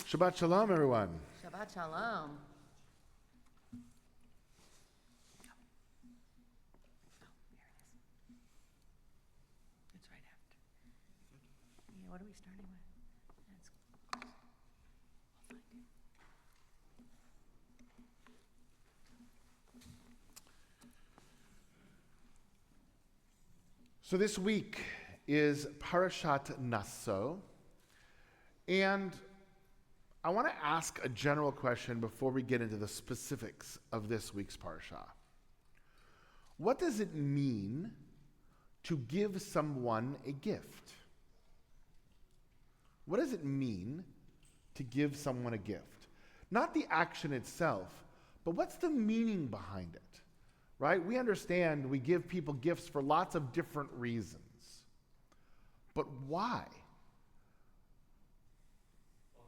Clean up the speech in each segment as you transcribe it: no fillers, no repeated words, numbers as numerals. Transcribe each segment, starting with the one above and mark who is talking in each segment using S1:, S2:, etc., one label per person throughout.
S1: Shabbat Shalom, everyone.
S2: Shabbat Shalom. It's right after. Yeah, what are we starting with? That's close. We'll find it.
S1: So this week is Parasha Nasso, and I want to ask a general question before we get into the specifics of this week's Parasha. What does it mean to give someone a gift? What does it mean to give someone a gift? Not the action itself, but what's the meaning behind it? Right? We understand we give people gifts for lots of different reasons. But why?
S3: Well,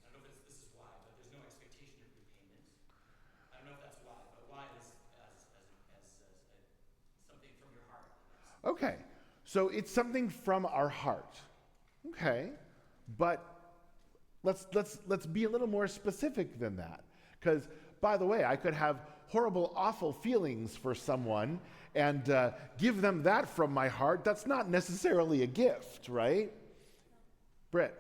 S3: I don't know if this is why, but there's no expectation of repayment. I don't know if that's why, but why is as something from your heart, I guess.
S1: Okay, so it's something from our heart. Okay, but let's be a little more specific than that. Because, by the way, I could have horrible, awful feelings for someone and give them that from my heart. That's not necessarily a gift, right? Britt.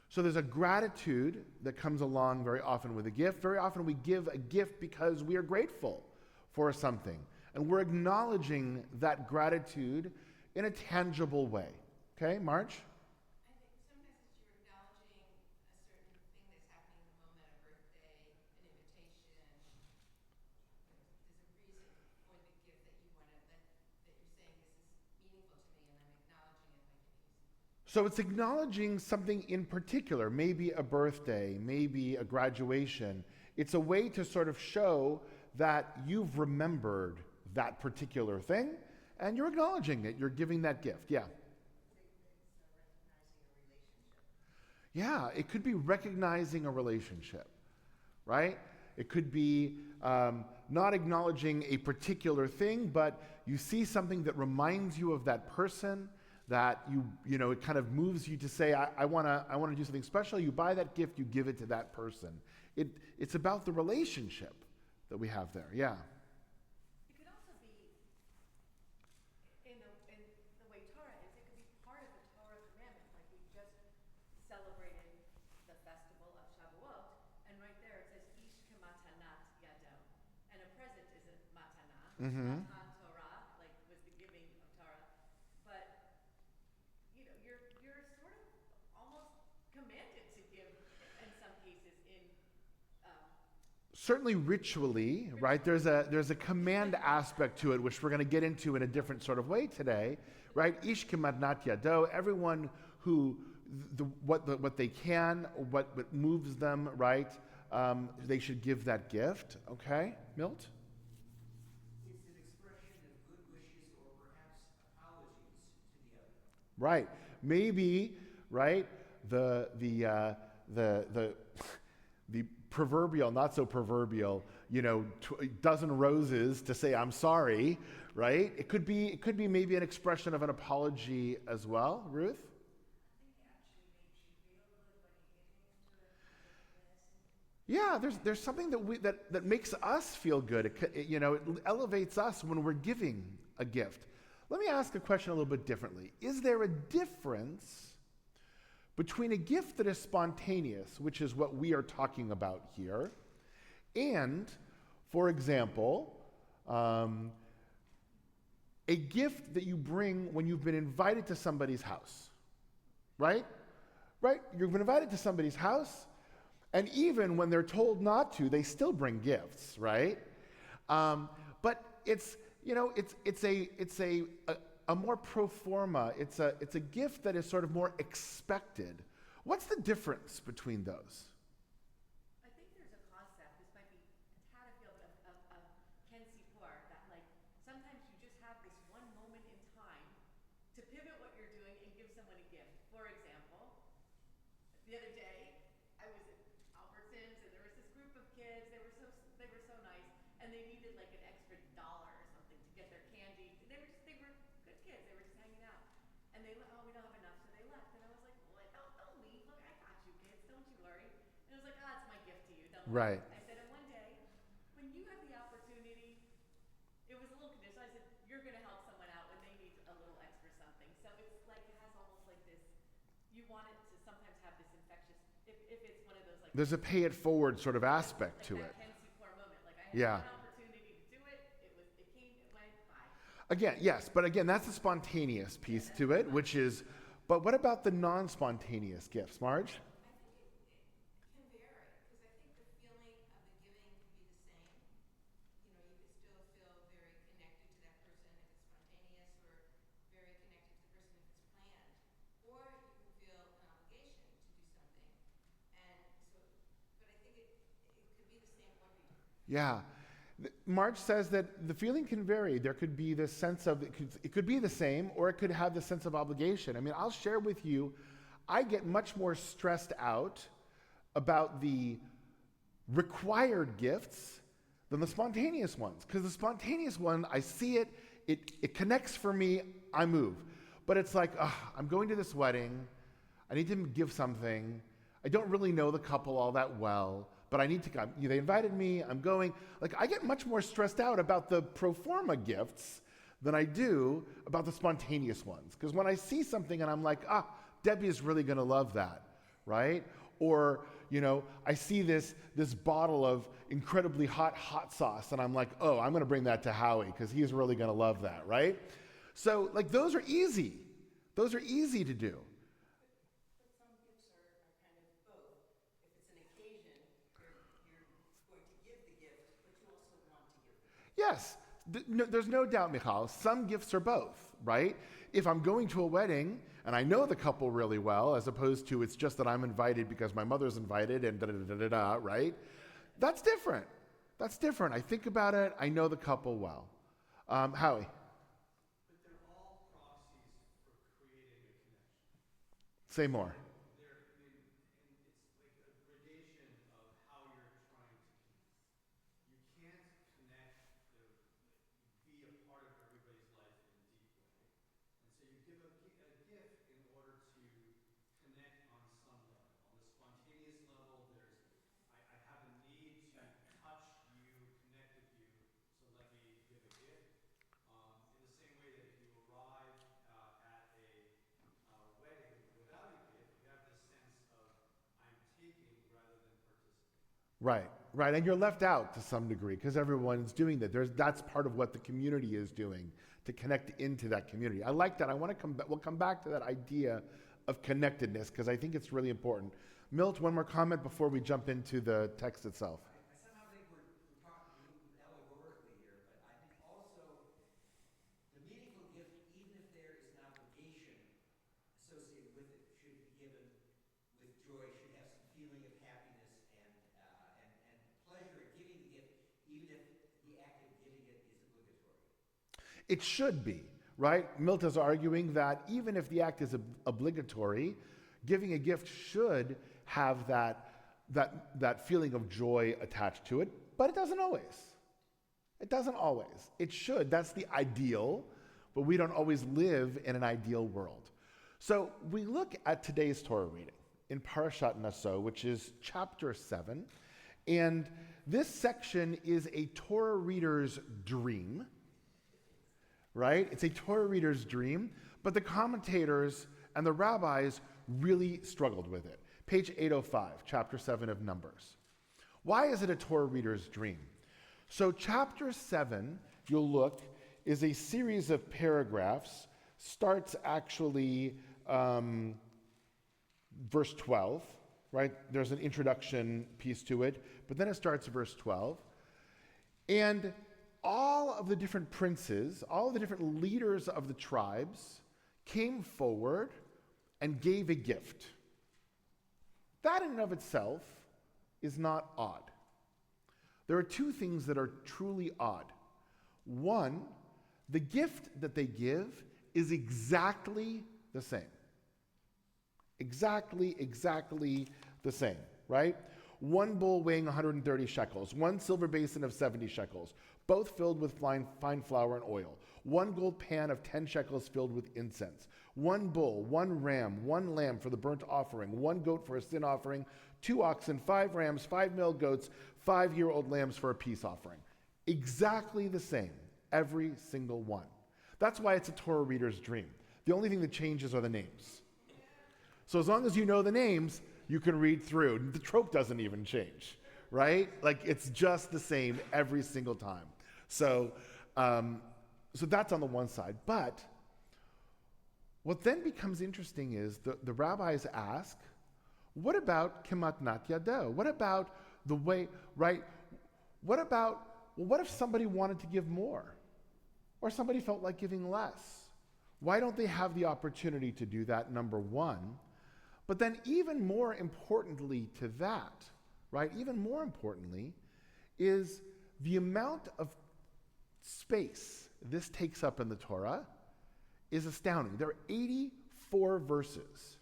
S1: So there's a gratitude that comes along very often with a gift. Very often we give a gift because we are grateful for something. And we're acknowledging that gratitude in a tangible way. Okay, Marge?
S4: I think sometimes it's you're acknowledging a certain thing that's happening in the moment, a birthday, an invitation. There's a reason for the gift that you want to, that you're saying this is meaningful to me and I'm acknowledging it by giving you something.
S1: So it's acknowledging something in particular, maybe a birthday, maybe a graduation. It's a way to sort of show that you've remembered that particular thing and you're acknowledging it. You're giving that gift. Yeah. Yeah, it could be recognizing a relationship, right? It could be not acknowledging a particular thing, but you see something that reminds you of that person, that you know, it kind of moves you to say, I want to do something special. You buy that gift, you give it to that person. It's about the relationship that we have there. Yeah.
S5: It could also be, in the way Torah is, it could be part of the Torah commandment. Like we just celebrated the festival of Shavuot, and right there it says, Ish kamatanat yado. And a present is a matana.
S1: Mm-hmm.
S5: Matan Torah, like was the giving of Torah. But, you know, you're sort of almost commanded to give in some cases in
S1: Certainly ritually, right? There's a command aspect to it, which we're going to get into in a different sort of way today, right? Ish kemadnat yado. Everyone who what they can, what moves them, right? They should give that gift. Okay, Milt.
S6: It's an expression of good wishes or perhaps apologies to the other.
S1: Right. Maybe, right? The proverbial, not so proverbial, you know, dozen roses to say I'm sorry, right? It could be maybe an expression of an apology as well. Ruth? Yeah, there's something that makes us feel good. It elevates us when we're giving a gift. Let me ask a question a little bit differently. Is there a difference between a gift that is spontaneous, which is what we are talking about here, and, for example, a gift that you bring when you've been invited to somebody's house, right? Right? You've been invited to somebody's house, and even when they're told not to, they still bring gifts, right? But it's a more pro forma. It's a gift that is sort of more expected. What's the difference between those?
S5: I think there's a concept, this might be a tad afield of Ken Sipor, that like sometimes you just have this one moment in time to pivot what you're doing and give someone a gift. For example, the other day I was at Albertsons and there was this group of kids, they were so nice, and they needed like an extra dollar or something to get their candy. They were good kids, they were just hanging out. And we don't have enough, so they
S1: Right.
S5: I said, and one day, when you have the opportunity, it was a little conditional. I said, you're going to help someone out when they need a little extra something. So it's like, it has almost like this, you want it to sometimes have this infectious, if it's one of those like.
S1: There's a pay it forward sort of aspect to it.
S5: That Ken Supor moment. Like I had
S1: Yeah.
S5: one opportunity to do it. It came, it went by.
S1: Again, yes, but again, that's the spontaneous piece to it, which is, but what about the non-spontaneous gifts, Marge?
S4: I think it can vary, because I think the feeling of the giving can be the same. You know, you could still feel very connected to that person if it's spontaneous, or very connected to the person if it's planned. Or you can feel an obligation to do something. And so, but I think it could be the same what you do.
S1: Yeah. Marge says that the feeling can vary. There could be this sense of, it could be the same, or it could have the sense of obligation. I mean, I'll share with you, I get much more stressed out about the required gifts than the spontaneous ones. Because the spontaneous one, I see it, it connects for me, I move. But it's like, I'm going to this wedding, I need to give something, I don't really know the couple all that well, but I need to come. They invited me, I'm going. Like, I get much more stressed out about the pro forma gifts than I do about the spontaneous ones. Because when I see something and I'm like, Debbie is really gonna love that, right? Or, I see this bottle of incredibly hot sauce and I'm like, I'm gonna bring that to Howie because he's really gonna love that, right? So, like, those are easy. Those are easy to do.
S5: But some gifts are kind of both. If it's an occasion, you're going to give the gift, but you also want to give the gift.
S1: Yes, there's no doubt, Michal. Some gifts are both, right? If I'm going to a wedding and I know the couple really well, as opposed to it's just that I'm invited because my mother's invited and da-da-da-da-da, right? That's different. That's different. I think about it. I know the couple well. Howie.
S6: But they're all proxies for creating a connection.
S1: Say more.
S6: And it's like a gradation of how you're trying to connect. You can't connect, be a part of everybody's life in a deep way. And so you give a gift in order to connect on some level. On the spontaneous level, I have a need to touch you, connect with you, so let me give a gift. In the same way that if you arrive at a wedding without a gift, you have this sense of I'm taking rather than participating.
S1: Right. And you're left out to some degree because everyone's doing that. That's part of what the community is doing to connect into that community. I like that. I want to come back. We'll come back to that idea of connectedness because I think it's really important. Milt, one more comment before we jump into the text itself.
S6: I somehow think we're talking allegorically here, but I think also the meaningful gift, even if there is an obligation associated with it, should be given with joy, should have some feeling of happiness and pleasure in giving the gift, even if the act of giving it is obligatory.
S1: It should be, right? Milt is arguing that even if the act is obligatory, giving a gift should have that feeling of joy attached to it, but it doesn't always. It doesn't always. It should. That's the ideal, but we don't always live in an ideal world. So we look at today's Torah reading in Parasha Nasso, which is chapter 7, and this section is a Torah reader's dream, right? It's a Torah reader's dream, but the commentators and the rabbis really struggled with it. Page 805, chapter 7 of Numbers. Why is it a Torah reader's dream? So chapter 7, if you'll look, is a series of paragraphs, starts actually verse 12, right? There's an introduction piece to it, but then it starts verse 12. And all of the different princes, all of the different leaders of the tribes came forward and gave a gift. That in and of itself is not odd. There are two things that are truly odd. One, the gift that they give is exactly the same. Exactly the same, right? One bowl weighing 130 shekels, one silver basin of 70 shekels, both filled with fine flour and oil, one gold pan of 10 shekels filled with incense, one bull, one ram, one lamb for the burnt offering, one goat for a sin offering, 2 oxen, 5 rams, 5 male goats, 5-year-old lambs for a peace offering. Exactly the same, every single one. That's why it's a Torah reader's dream. The only thing that changes are the names. So as long as you know the names, you can read through. The trope doesn't even change, right? Like it's just the same every single time. So that's on the one side. But what then becomes interesting is the rabbis ask, what about kematnat yado? What about the way, right? What if somebody wanted to give more? Or somebody felt like giving less? Why don't they have the opportunity to do that, number one? But then even more importantly to that, right? Even more importantly is the amount of space this takes up in the Torah is astounding. There are 84 verses,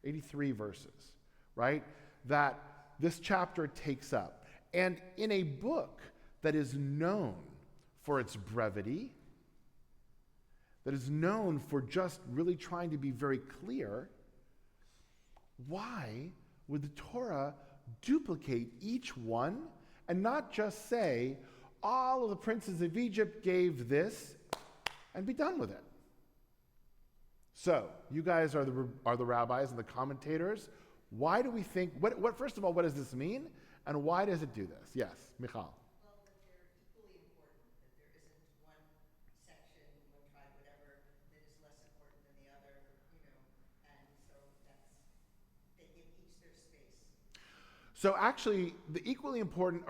S1: 83 verses, right? That this chapter takes up. And in a book that is known for its brevity, that is known for just really trying to be very clear, why would the Torah duplicate each one and not just say, all of the princes of Egypt gave this and be done with it? So, you guys are the rabbis and the commentators. Why do we think, first of all, what does this mean? And why does it do this? Yes, Michal.
S7: Well, that they're equally important, that there isn't one section, one tribe, whatever, that is less important than the other, and so they give each their space.
S1: So actually, the equally important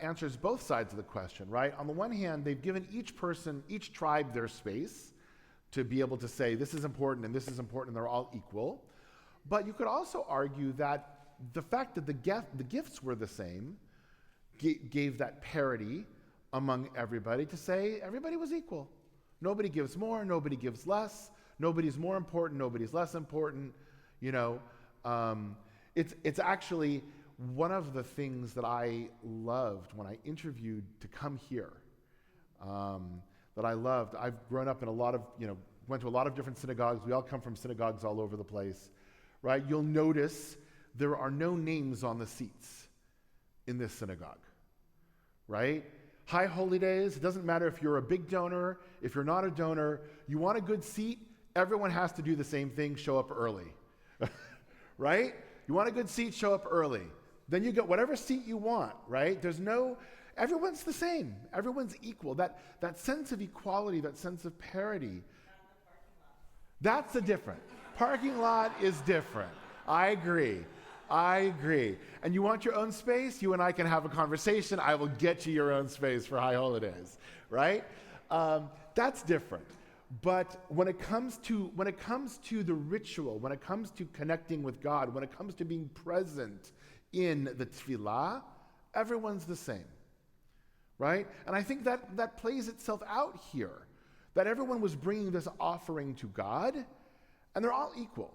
S1: answers both sides of the question, right? On the one hand, they've given each tribe their space to be able to say, this is important and this is important, and they're all equal. But you could also argue that the fact that the gifts were the same gave that parity among everybody to say everybody was equal. Nobody gives more, nobody gives less, nobody's more important, nobody's less important. It's actually one of the things that I loved when I interviewed to come here. That I loved. I've grown up in went to a lot of different synagogues. We all come from synagogues all over the place, right? You'll notice there are no names on the seats in this synagogue, right? High Holy Days, it doesn't matter if you're a big donor, if you're not a donor, you want a good seat, everyone has to do the same thing, show up early, right? You want a good seat, show up early. Then you get whatever seat you want, right? Everyone's the same. Everyone's equal. That sense of equality, that sense of parity. That's the different. Parking lot is different. I agree. And you want your own space? You and I can have a conversation. I will get you your own space for High Holidays, right? That's different. But when it comes to the ritual, when it comes to connecting with God, when it comes to being present in the tefillah, everyone's the same. Right? And I think that plays itself out here, that everyone was bringing this offering to God, and they're all equal.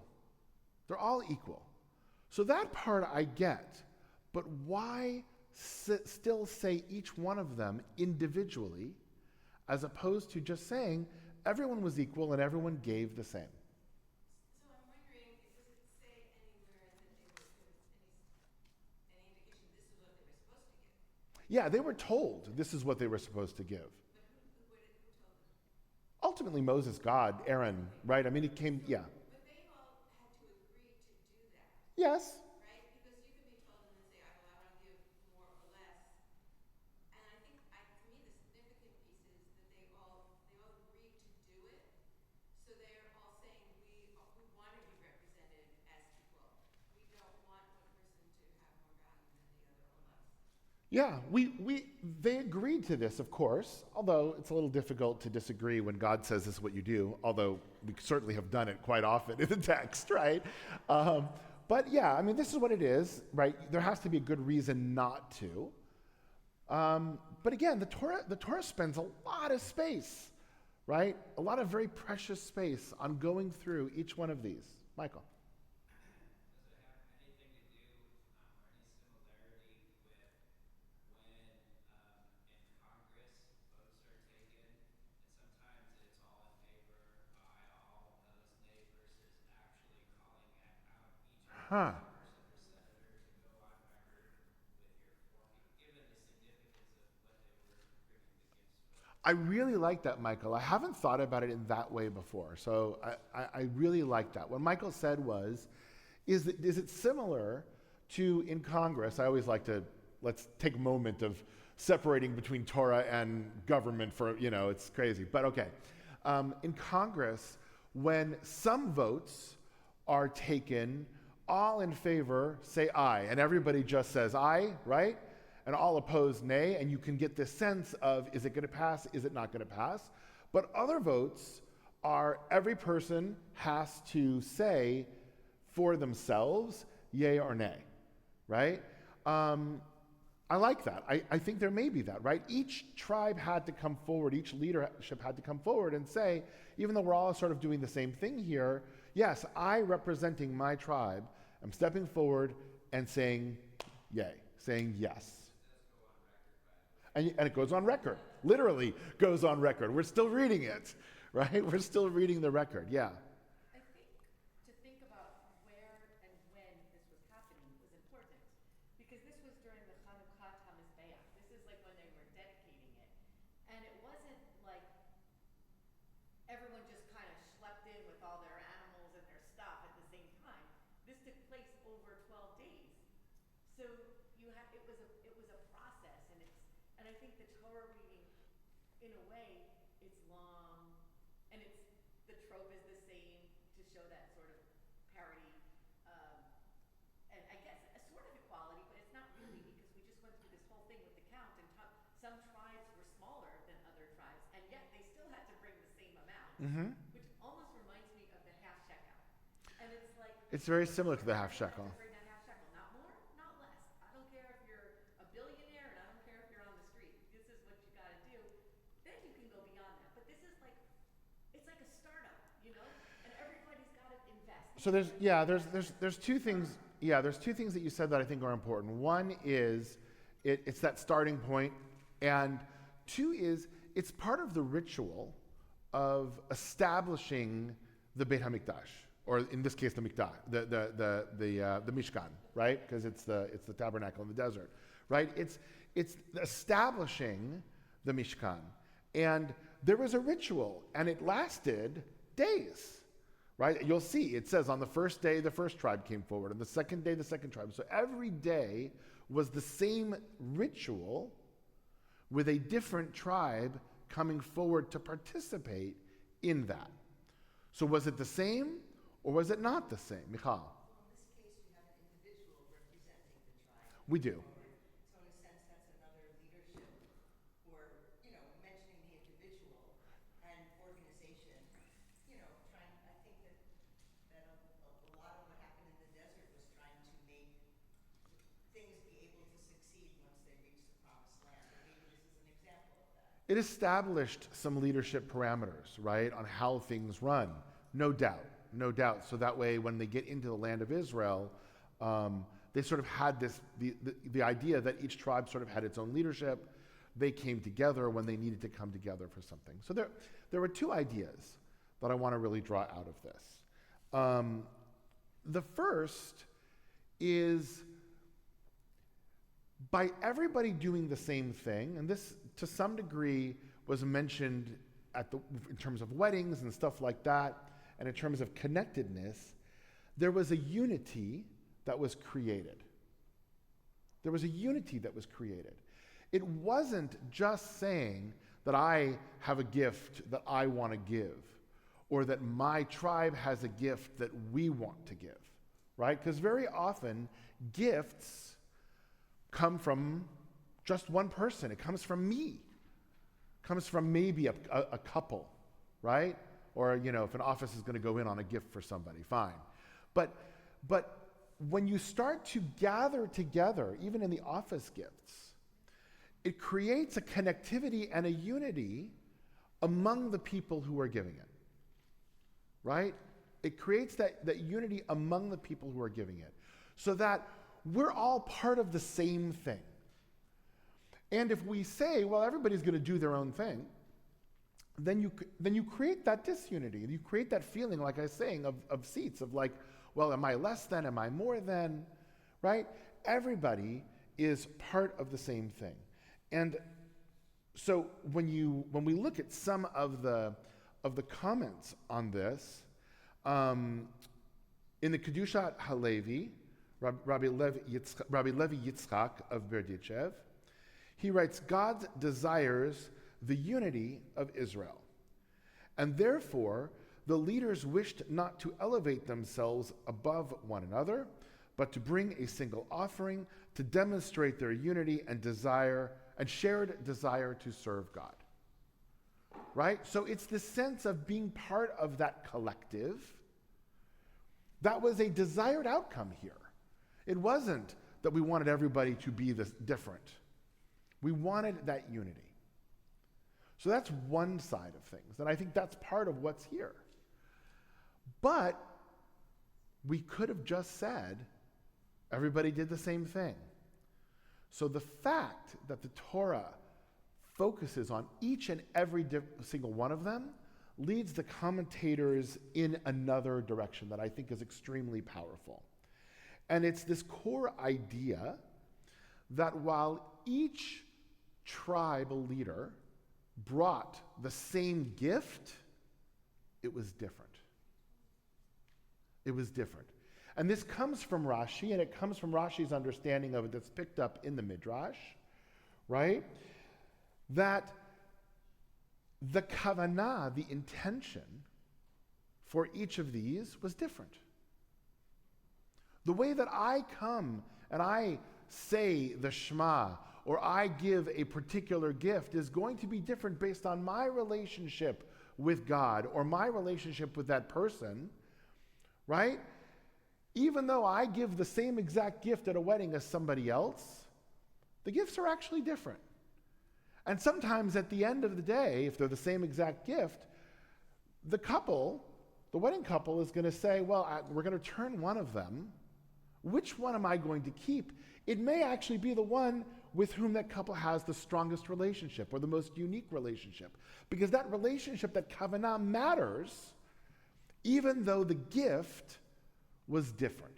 S1: They're all equal. So that part I get, but why still say each one of them individually, as opposed to just saying everyone was equal and everyone gave the same?
S4: So I'm wondering, does it say anywhere that there was any indication this is what they were supposed to give?
S1: Yeah, they were told this is what they were supposed to give.
S4: But who told them?
S1: Ultimately, Moses, God, Aaron, right? I mean, it came, yeah.
S4: But they all had to agree to do that,
S1: Yes.
S4: right? Because you can be told and then say, I want to give more or less. And I think, to me, the significant piece is that they all agreed to do it. So they're all saying, we want to be represented as equal. We don't want one person to have more value than the other or less.
S1: Yeah, they agreed to this, of course, although it's a little difficult to disagree when God says this is what you do, although we certainly have done it quite often in the text, right? But yeah, I mean, this is what it is, right? There has to be a good reason not to. But again, the Torah spends a lot of space, right? A lot of very precious space on going through each one of these. Michael. Huh. I really like that, Michael. I haven't thought about it in that way before. So I really like that. What Michael said was, is it similar to in Congress? I always like to, let's take a moment of separating between Torah and government for, it's crazy. But okay. In Congress, when some votes are taken, all in favor say aye, and everybody just says aye, right? And all opposed nay, and you can get this sense of, is it going to pass, is it not going to pass? But other votes are, every person has to say for themselves, yay or nay, right? I like that. I think there may be that, right? Each tribe had to come forward, each leadership had to come forward and say, even though we're all sort of doing the same thing here, yes, I, representing my tribe, am stepping forward and saying yay, saying yes. And it goes on record, literally goes on record. We're still reading it, right? We're still reading the record, yeah.
S5: I think to think about where and when this was happening was important, because this was during the Chanukah Hamizbeach. This is like when they were dedicating it. And it wasn't like everyone just kind of schlepped in with all their animals and their stuff at the same time. This took place over 12 days. So it was a process, and I think the Torah reading, in a way, it's long, and the trope is the same to show that sort of parity, and I guess a sort of equality, but it's not really, because we just went through this whole thing with the count, and some tribes were smaller than other tribes, and yet they still had to bring the same amount, which almost reminds me of the half shekel. And it's like,
S1: it's very similar to the half shekel.
S5: bring that half shekel, not more, not less. I don't care if you're a billionaire, and I don't care if you're on the street. This is what you got to do. Then you can go beyond that. But this is like, it's like a startup, and everybody's got to invest.
S1: So there's two things. Yeah, there's two things that you said that I think are important. One is it's that starting point, and two is it's part of the ritual of establishing the Beit HaMikdash, or in this case the Mikdash, the Mishkan, right? Because it's the tabernacle in the desert, right? It's establishing the Mishkan, and there was a ritual, and it lasted days. Right? You'll see, it says on the first day, the first tribe came forward, and the second day, the second tribe. So every day was the same ritual with a different tribe coming forward to participate in that. So was it the same, or was it not the same? Michal?
S7: Well, in this case, you have an individual representing the tribe.
S1: We do.
S7: So in a sense, that's another leadership, or, mentioning the individual and organization, I think that a lot of what happened in the desert was trying to make things be able to succeed once they reach the promised land. And maybe this is an example of that.
S1: It established some leadership parameters, right, on how things run. No doubt. So that way, when they get into the land of Israel, they sort of had the idea that each tribe sort of had its own leadership. They came together when they needed to come together for something. So there were two ideas that I want to really draw out of this. The first is, by everybody doing the same thing, and this to some degree was mentioned in terms of weddings and stuff like that, and in terms of connectedness, there was a unity that was created. There was a unity that was created. It wasn't just saying that I have a gift that I want to give, or that my tribe has a gift that we want to give, right? Because very often, gifts come from just one person. It comes from me. It comes from maybe a couple, right? Or, if an office is going to go in on a gift for somebody, fine. But when you start to gather together, even in the office gifts, it creates a connectivity and a unity among the people who are giving it, right? It creates that unity among the people who are giving it, so that we're all part of the same thing. And if we say, well, everybody's going to do their own thing, then you create that disunity. You create that feeling, like I was saying, of seats, of like, well, am I less than? Am I more than? Right? Everybody is part of the same thing. And so when we look at some of the comments on this, in the Kedushat Halevi, Rabbi Levi Yitzchak of Berdichev, he writes, God desires the unity of Israel, and therefore the leaders wished not to elevate themselves above one another, but to bring a single offering to demonstrate their unity and desire and shared desire to serve God. Right? So it's the sense of being part of that collective. That was a desired outcome here. It wasn't that we wanted everybody to be this different. We wanted that unity. So that's one side of things, and I think that's part of what's here. But we could have just said everybody did the same thing. So the fact that the Torah focuses on each and every single one of them leads the commentators in another direction that I think is extremely powerful. And it's this core idea that while each tribal leader brought the same gift, it was different. It was different. And this comes from Rashi, and it comes from Rashi's understanding of it that's picked up in the Midrash, right? That the kavanah, the intention for each of these was different. The way that I come and I say the Shema, or I give a particular gift, is going to be different based on my relationship with God or my relationship with that person, right? Even though I give the same exact gift at a wedding as somebody else, the gifts are actually different. And sometimes at the end of the day, if they're the same exact gift, the wedding couple is going to say, well, we're going to turn one of them. Which one am I going to keep? It may actually be the one with whom that couple has the strongest relationship or the most unique relationship. Because that relationship, that kavanah, matters, even though the gift was different.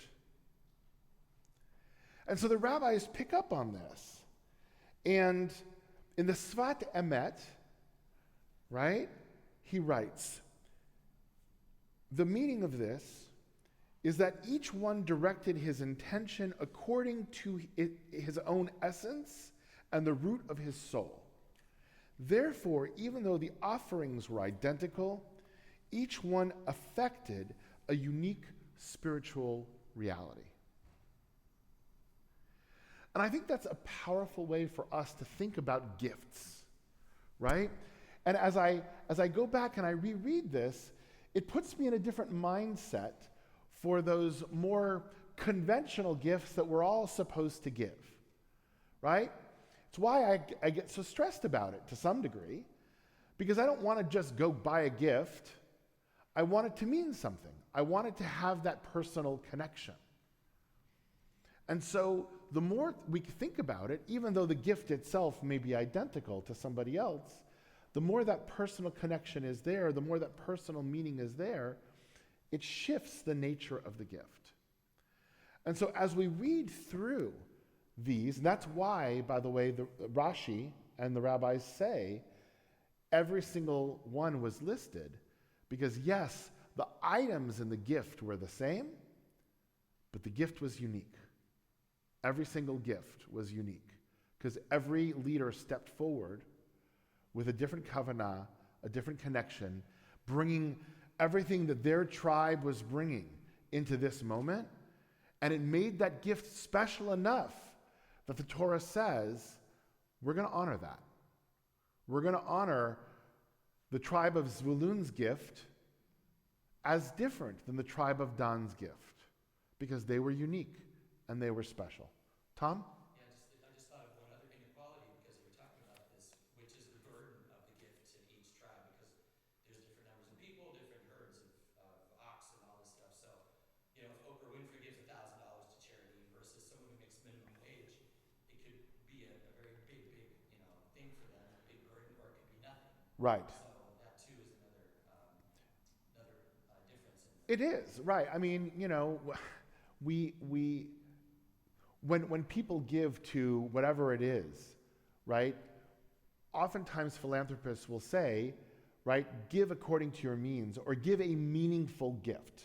S1: And so the rabbis pick up on this. And in the Sfat Emet, right, he writes, the meaning of this is that each one directed his intention according to his own essence and the root of his soul. Therefore, even though the offerings were identical, each one affected a unique spiritual reality. And I think that's a powerful way for us to think about gifts, right? And as I go back and I reread this, it puts me in a different mindset for those more conventional gifts that we're all supposed to give, right? It's why I get so stressed about it to some degree, because I don't want to just go buy a gift. I want it to mean something. I want it to have that personal connection. And so the more we think about it, even though the gift itself may be identical to somebody else, the more that personal connection is there, the more that personal meaning is there, it shifts the nature of the gift. And so as we read through these, and that's why, by the way, the Rashi and the rabbis say every single one was listed, because yes, the items in the gift were the same, but the gift was unique. Every single gift was unique, because every leader stepped forward with a different kavanah, a different connection, bringing everything that their tribe was bringing into this moment, and it made that gift special enough that the Torah says, we're going to honor that. We're going to honor the tribe of Zvulun's gift as different than the tribe of Dan's gift, because they were unique and they were special. Tom?
S3: Yeah, I just thought of one other inequality, because you were talking about this, which is the burden of the gifts in each tribe, because there's different numbers of people, different herds of ox and all this stuff. So, if Oprah Winfrey gives $1,000 to charity versus someone who makes minimum wage, it could be a very big, thing for them, a big burden, or it could be nothing.
S1: Right.
S3: So that too is another difference in
S1: It is, right. I mean, when people give to whatever it is, right, oftentimes philanthropists will say, right, give according to your means or give a meaningful gift,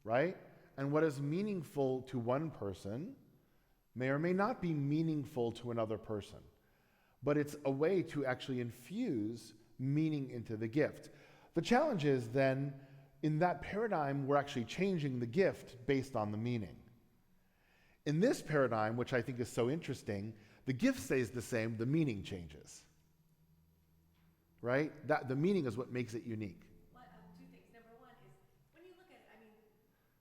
S1: right? And what is meaningful to one person may or may not be meaningful to another person. But it's a way to actually infuse meaning into the gift. The challenge is then, in that paradigm, we're actually changing the gift based on the meaning. In this paradigm, which I think is so interesting, the gift stays the same, the meaning changes. Right? That the meaning is what makes it unique.
S5: Well, two things. Number one is, when you look at it, I mean,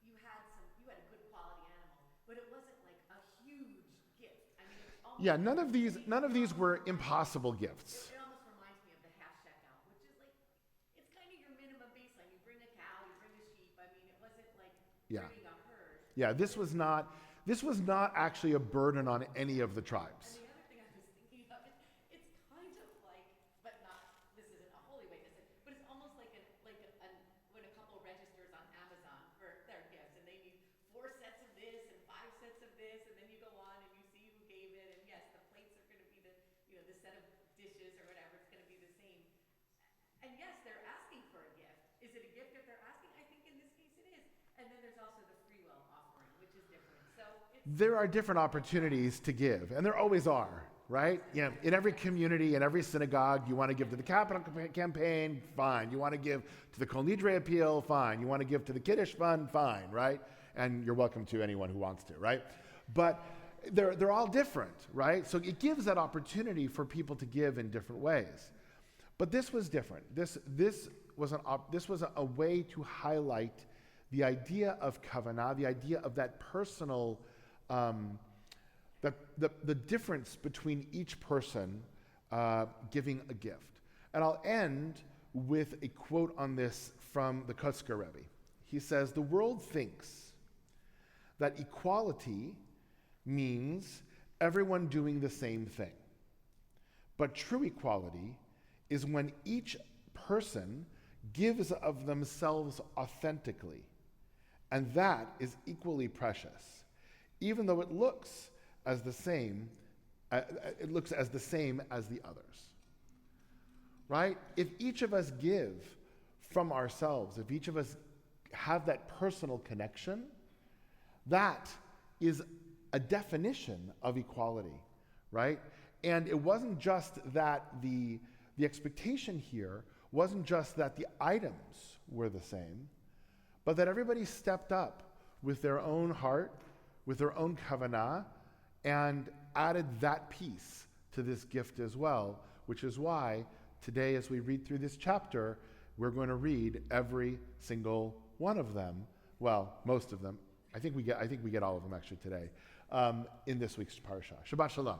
S5: you had a good quality animal, but it wasn't like a huge gift. I mean, it's almost
S1: Yeah, none of these were impossible gifts.
S5: It almost reminds me of the half shekel, which is like, it's kind of your minimum baseline. You bring a cow, you bring a sheep. I mean, it wasn't like
S1: Yeah.
S5: bringing a herd.
S1: Yeah, this was not actually a burden on any of the tribes.
S5: And the other thing I was thinking of is, it's kind of like, but not, this isn't a holy way to say, but it's almost like when a couple registers on Amazon for their gifts, and they need 4 sets of this and 5 sets of this, and then you go on and you see who gave it, and yes, the plates are going to be the set of dishes or whatever, it's going to be the same. And yes, they're asking for a gift. Is it a gift if they're asking? I think in this case it is. And then there's also the free will offering, which is different. So
S1: There are different opportunities to give, and there always are, right? In every community, in every synagogue, you want to give to the capital campaign, fine. You want to give to the Kol Nidre appeal, fine. You want to give to the Kiddush fund, fine, right? And you're welcome to anyone who wants to, right? But they're all different, right? So it gives that opportunity for people to give in different ways. But this was different. This was a way to highlight the idea of kavanah, the idea of that personal, the difference between each person giving a gift. And I'll end with a quote on this from the Kotzker Rebbe. He says, "The world thinks that equality means everyone doing the same thing. But true equality is when each person gives of themselves authentically. And that is equally precious, even though it looks as the same as the others." Right? If each of us give from ourselves, if each of us have that personal connection, that is a definition of equality, right? And it wasn't just that the expectation here wasn't just that the items were the same, but that everybody stepped up with their own heart, with their own kavanah, and added that piece to this gift as well, which is why today, as we read through this chapter, we're going to read every single one of them. Well, most of them. I think we get all of them actually today in this week's Parasha. Shabbat Shalom.